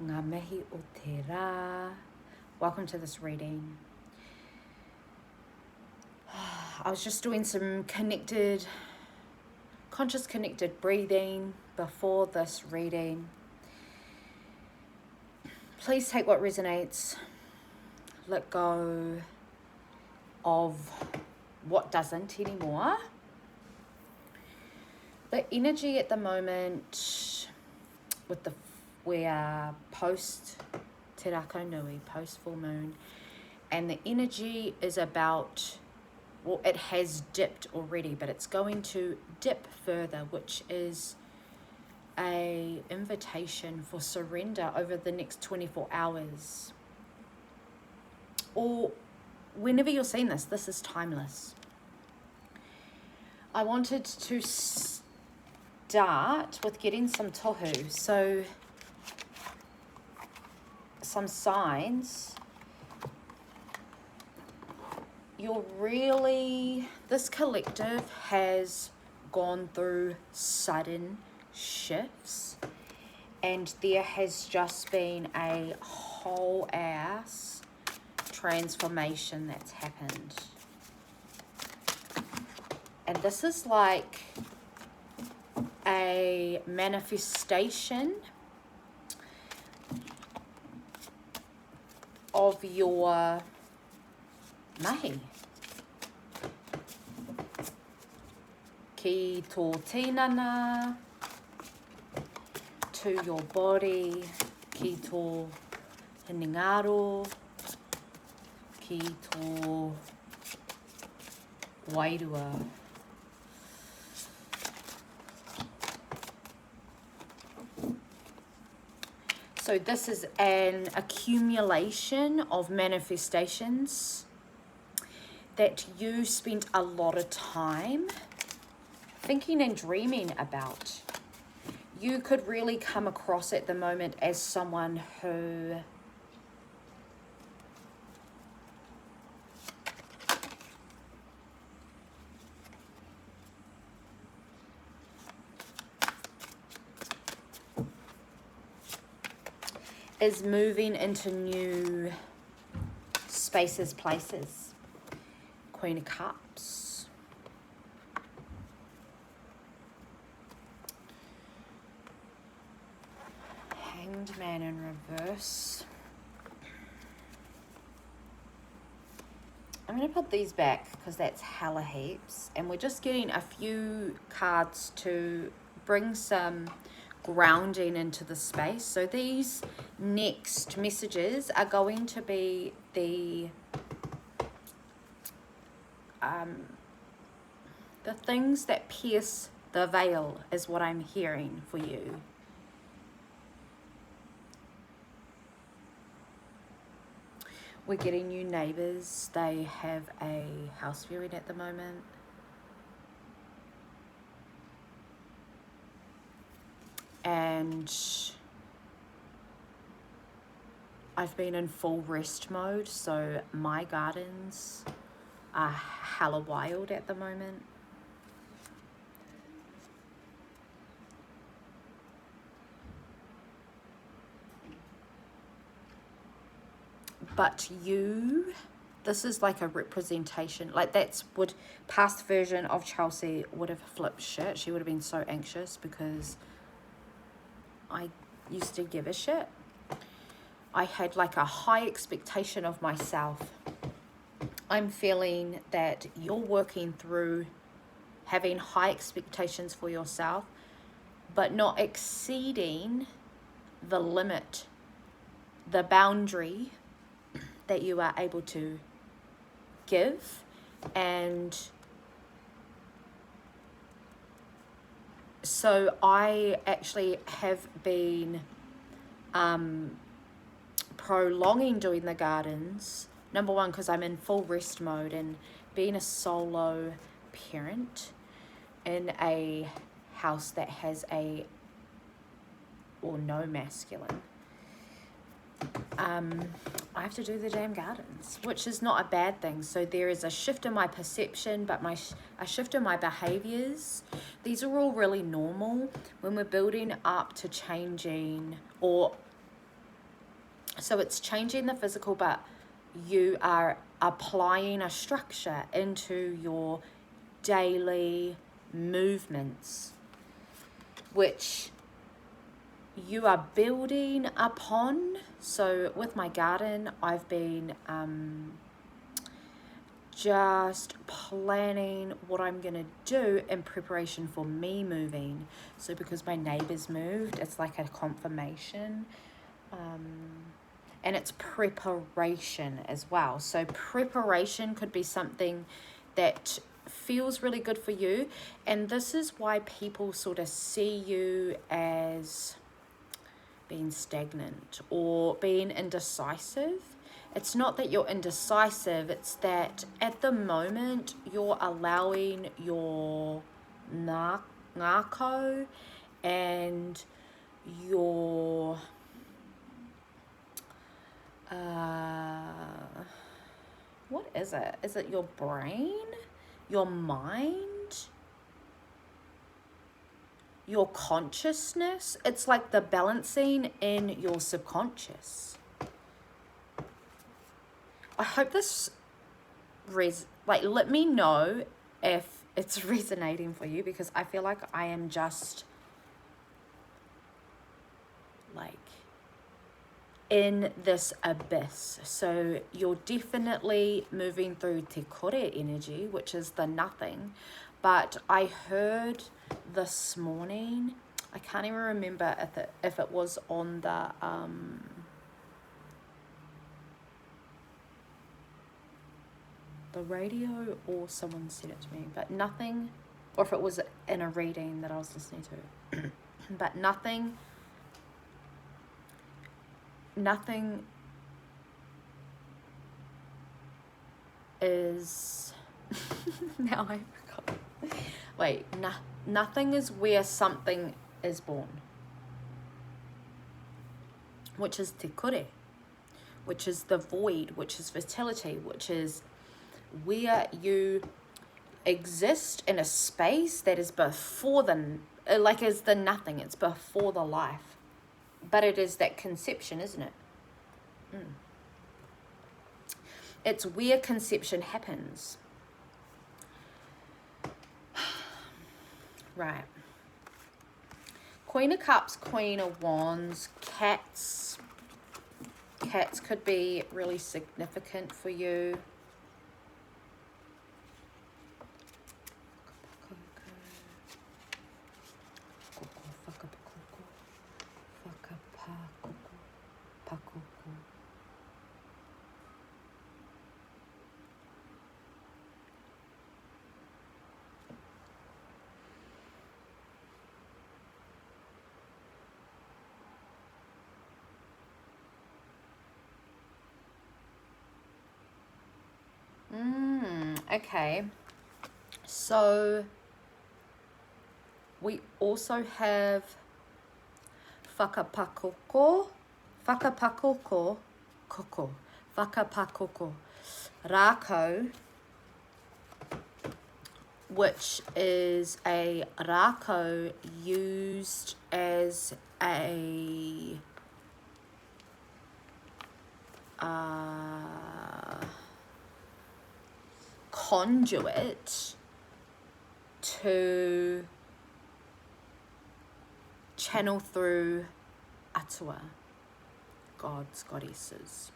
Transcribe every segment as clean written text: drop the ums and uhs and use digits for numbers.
Ngā mihi o te rā. Welcome to this reading. I was just doing some conscious connected breathing before this reading. Please take what resonates. Let go of what doesn't anymore. The energy at the moment we are post Te Rako Nui, post full moon, and the energy is about, well, it has dipped already, but it's going to dip further, which is a invitation for surrender over the next 24 hours. Or whenever you're seeing this is timeless. I wanted to start with getting some tohu, so some signs. This collective has gone through sudden shifts, and there has just been a whole ass transformation that's happened. And this is like a manifestation of your mahi. Ki tō tinana, to your body, ki tō hinengaro, ki tō wairua. So this is an accumulation of manifestations that you spent a lot of time thinking and dreaming about. You could really come across at the moment as someone who is moving into new spaces, places. Queen of Cups. Hanged Man in reverse. I'm going to put these back because that's hella heaps. And we're just getting a few cards to bring some grounding into the space. So these next messages are going to be the things that pierce the veil is what I'm hearing for you. We're getting new neighbours. They have a house viewing at the moment. And I've been in full rest mode, so my gardens are hella wild at the moment. But this is like a representation, like past version of Chelsea would have flipped shit. She would have been so anxious because I used to give a shit. I had like a high expectation of myself. I'm feeling that you're working through having high expectations for yourself, but not exceeding the limit, the boundary that you are able to give. And so I actually have been prolonging doing the gardens. Number one, because I'm in full rest mode, and being a solo parent in a house that has no masculine, I have to do the damn gardens, which is not a bad thing. So there is a shift in my perception, but a shift in my behaviors. These are all really normal when we're building up to changing or So it's changing the physical, but you are applying a structure into your daily movements, which you are building upon. So with my garden, I've been just planning what I'm gonna do in preparation for me moving. So because my neighbors moved, it's like a confirmation, and it's preparation as well. So preparation could be something that feels really good for you, and this is why people sort of see you as being stagnant or being indecisive. It's not that you're indecisive, it's that at the moment you're allowing your ngako and your what is it? Is it your brain? Your mind? Your consciousness? It's like the balancing in your subconscious. I hope this let me know if it's resonating for you, because I feel like I am just like in this abyss. So you're definitely moving through te kore energy, which is the nothing. But I heard this morning, I can't even remember if it was on the radio or someone said it to me, but nothing, or if it was in a reading that I was listening to, but nothing is now I forgot. Wait, nothing is where something is born, which is te kore, which is the void, which is fertility, which is where you exist in a space that is before is the nothing. It's before the life, but it is that conception, isn't it? It's where conception happens. Right. Queen of Cups, Queen of Wands, cats. Cats could be really significant for you. Okay, so we also have whakapakoko, rākau, which is a rākau used as a conduit to channel through atua, gods, goddesses.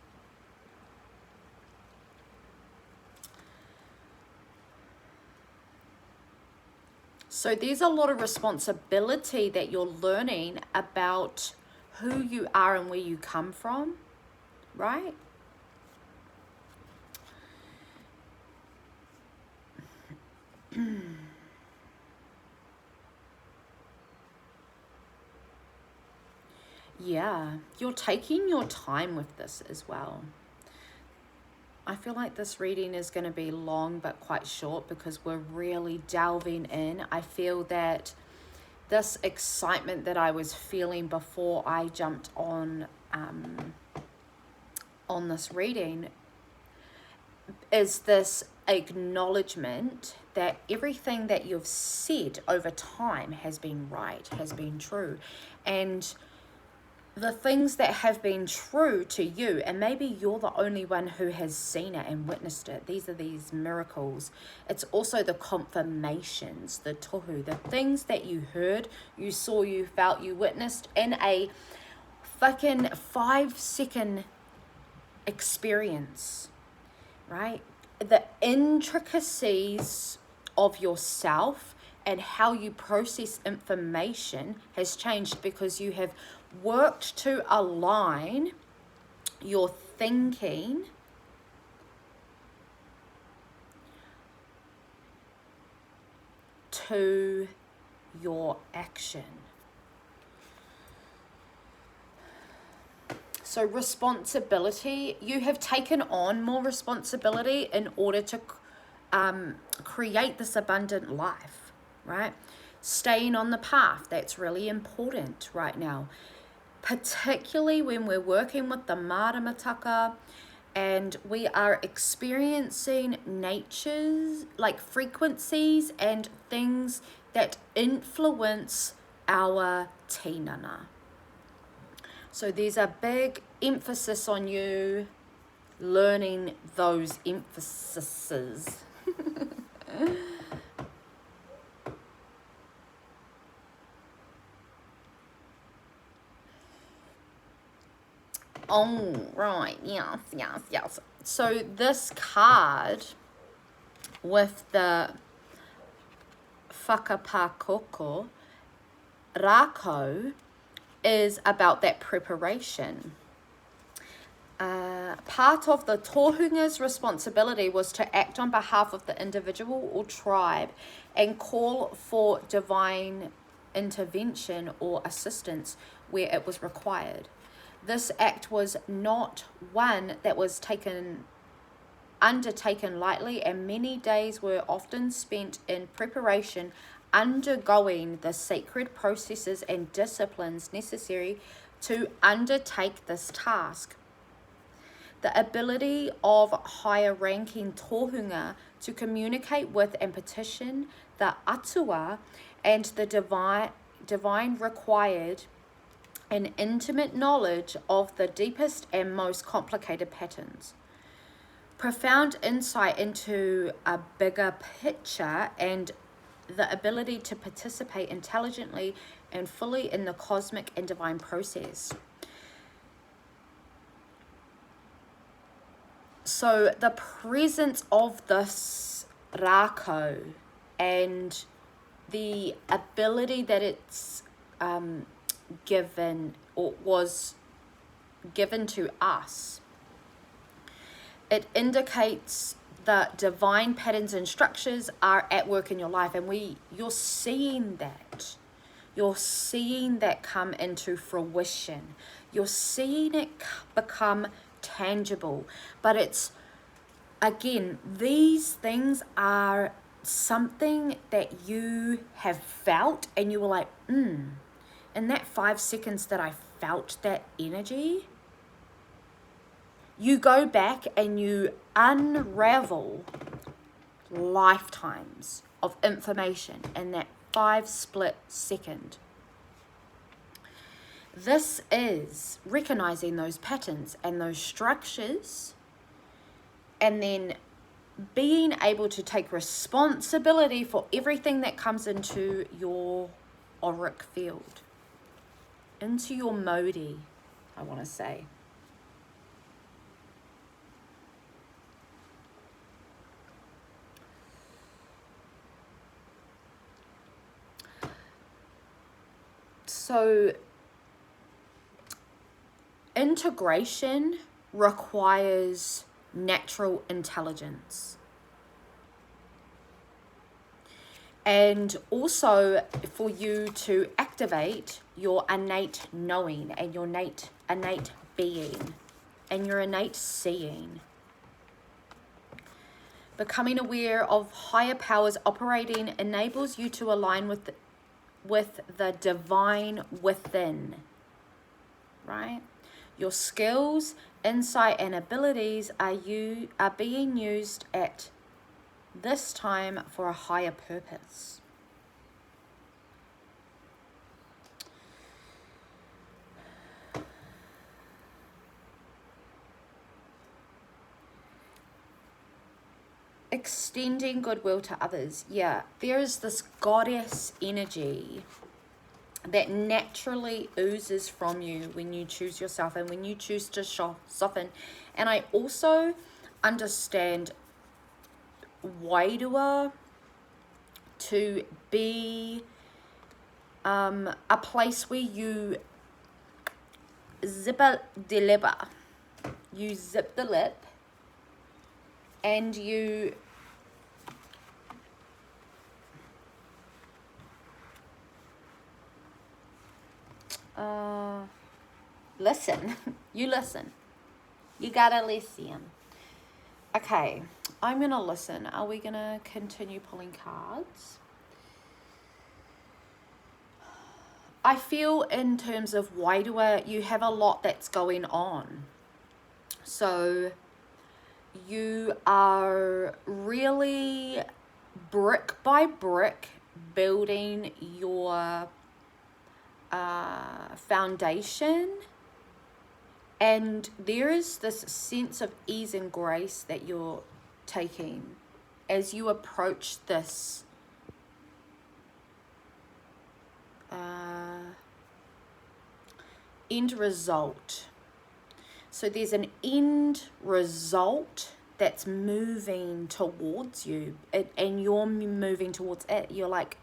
So there's a lot of responsibility that you're learning about who you are and where you come from, right? Yeah, you're taking your time with this as well. I feel like this reading is going to be long but quite short because we're really delving in. I feel that this excitement that I was feeling before I jumped on this reading is this acknowledgement that everything that you've said over time has been right, has been true. And the things that have been true to you, and maybe you're the only one who has seen it and witnessed it. These are these miracles. It's also the confirmations, the tohu, the things that you heard, you saw, you felt, you witnessed in a fucking 5-second experience, right? The intricacies of yourself and how you process information has changed because you have worked to align your thinking to your action. So responsibility, you have taken on more responsibility in order to create this abundant life, right? Staying on the path, that's really important right now, particularly when we're working with the maramataka and we are experiencing nature's like frequencies and things that influence our tinana. So there's a big emphasis on you learning those emphases. Oh, right, yes. So this card with the whakapākoko, rākau, is about that preparation. Part of the tohunga's responsibility was to act on behalf of the individual or tribe and call for divine intervention or assistance where it was required. This act was not one that was undertaken lightly, and many days were often spent in preparation, undergoing the sacred processes and disciplines necessary to undertake this task. The ability of higher ranking tohunga to communicate with and petition the atua and the divine required an intimate knowledge of the deepest and most complicated patterns. Profound insight into a bigger picture and the ability to participate intelligently and fully in the cosmic and divine process. So the presence of this rākau and the ability that it's given or was given to us, it indicates the divine patterns and structures are at work in your life, and you're seeing that. You're seeing that come into fruition. You're seeing it become tangible. But it's, again, these things are something that you have felt and you were like, in that 5 seconds that I felt that energy, you go back and you unravel lifetimes of information in that 5 split second. This is recognizing those patterns and those structures, and then being able to take responsibility for everything that comes into your auric field, into your Mauri, I want to say. So integration requires natural intelligence. And also for you to activate your innate knowing and your innate being and your innate seeing. Becoming aware of higher powers operating enables you to align with the divine within, right? Your skills, insight, and abilities are being used at this time for a higher purpose. extending goodwill to others. Yeah, there is this goddess energy that naturally oozes from you when you choose yourself and when you choose to soften. And I also understand Wairua to be a place where you zip the lip, you zip the lip, and you listen. You listen. You gotta listen. Okay, I'm gonna listen. Are we gonna continue pulling cards? I feel in terms of Wairua, you have a lot that's going on. So you are really brick by brick building your foundation, and there is this sense of ease and grace that you're taking as you approach this end result. So there's an end result that's moving towards you, and you're moving towards it. You're like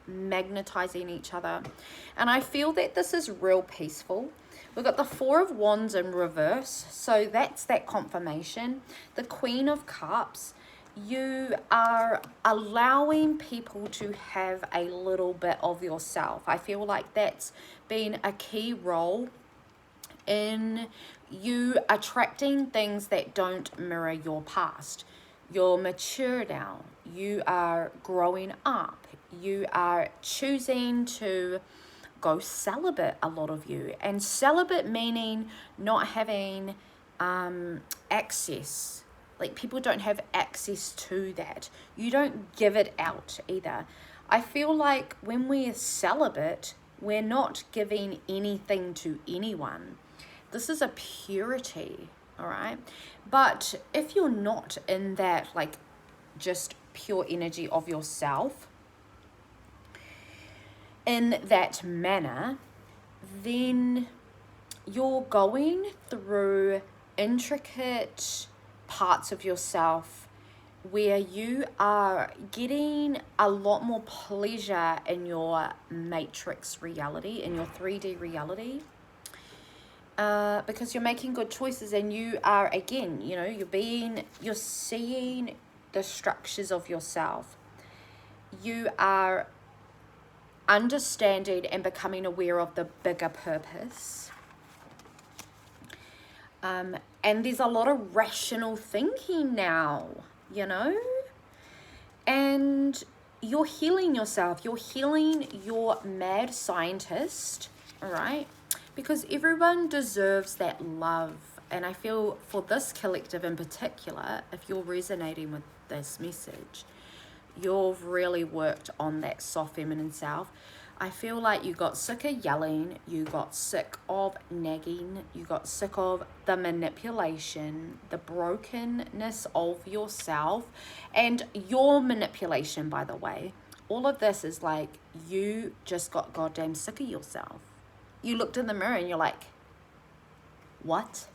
magnetizing each other, and I feel that this is real peaceful. We've got the Four of Wands in reverse, so that's that confirmation. The Queen of Cups, you are allowing people to have a little bit of yourself. I feel like that's been a key role in you attracting things that don't mirror your past. You're mature now. You are growing up. You are choosing to go celibate, a lot of you. And celibate meaning not having access. Like, people don't have access to that. You don't give it out either. I feel like when we're celibate, we're not giving anything to anyone. This is a purity, all right? But if you're not in that, like, just pure energy of yourself in that manner, then you're going through intricate parts of yourself where you are getting a lot more pleasure in your matrix reality, in your 3D reality, because you're making good choices, and you are, again, you know, you're seeing the structures of yourself. You are understanding and becoming aware of the bigger purpose. And there's a lot of rational thinking now, you know, and you're healing yourself. You're healing your mad scientist, all right? Because everyone deserves that love. And I feel for this collective in particular, if you're resonating with this message, you've really worked on that soft feminine self. I feel like you got sick of yelling, you got sick of nagging, you got sick of the manipulation, the brokenness of yourself, and your manipulation, by the way. All of this is like, you just got goddamn sick of yourself. You looked in the mirror and you're like, what?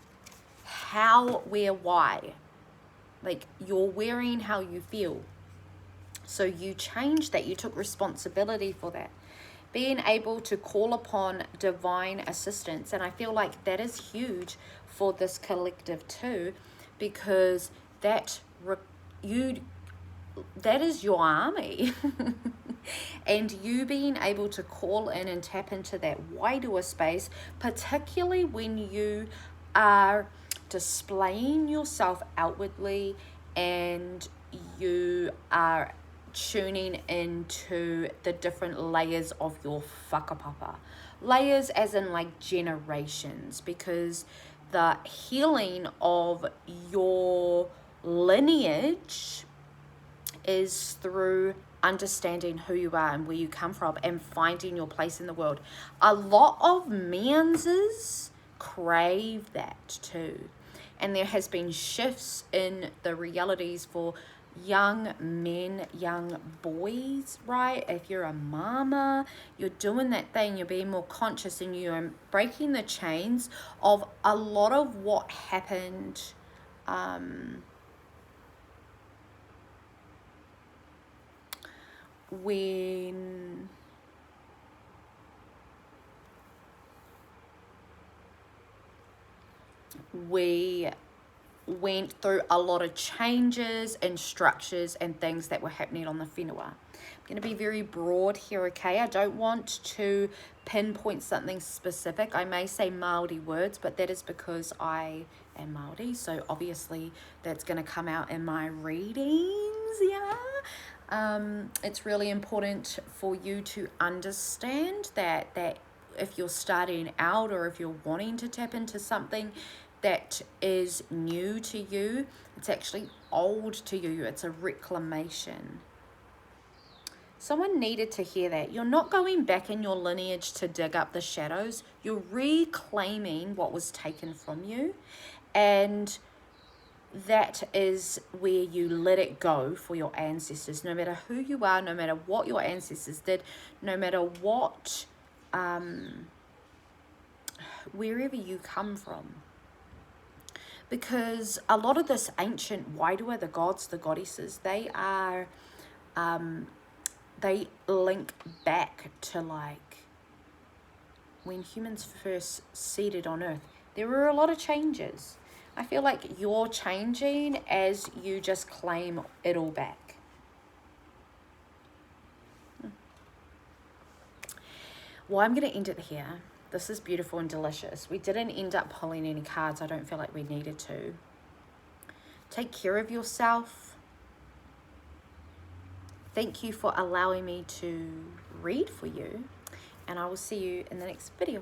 How, where, why? Like, you're wearing how you feel. So you changed that. You took responsibility for that. Being able to call upon divine assistance. And I feel like that is huge for this collective too, because that is your army. And you being able to call in and tap into that wider space, particularly when you are displaying yourself outwardly and you are tuning into the different layers of your whakapapa. Layers as in like generations, because the healing of your lineage is through understanding who you are and where you come from and finding your place in the world. A lot of menses crave that too. And there has been shifts in the realities for young men, young boys, right? If you're a mama, you're doing that thing, you're being more conscious, and you're breaking the chains of a lot of what happened when we went through a lot of changes and structures and things that were happening on the whenua. I'm going to be very broad here, okay? I don't want to pinpoint something specific. I may say Maori words, but that is because I am Maori, so obviously that's going to come out in my readings, yeah? It's really important for you to understand that if you're starting out or if you're wanting to tap into something that is new to you, it's actually old to you. It's a reclamation. Someone needed to hear that. You're not going back in your lineage to dig up the shadows. You're reclaiming what was taken from you. And that is where you let it go for your ancestors. No matter who you are, no matter what your ancestors did, no matter what, wherever you come from. Because a lot of this ancient Wairua, the gods, the goddesses, they are, they link back to like when humans first seeded on earth. There were a lot of changes. I feel like you're changing as you just claim it all back. Well, I'm going to end it here. This is beautiful and delicious. We didn't end up pulling any cards. I don't feel like we needed to. Take care of yourself. Thank you for allowing me to read for you. And I will see you in the next video.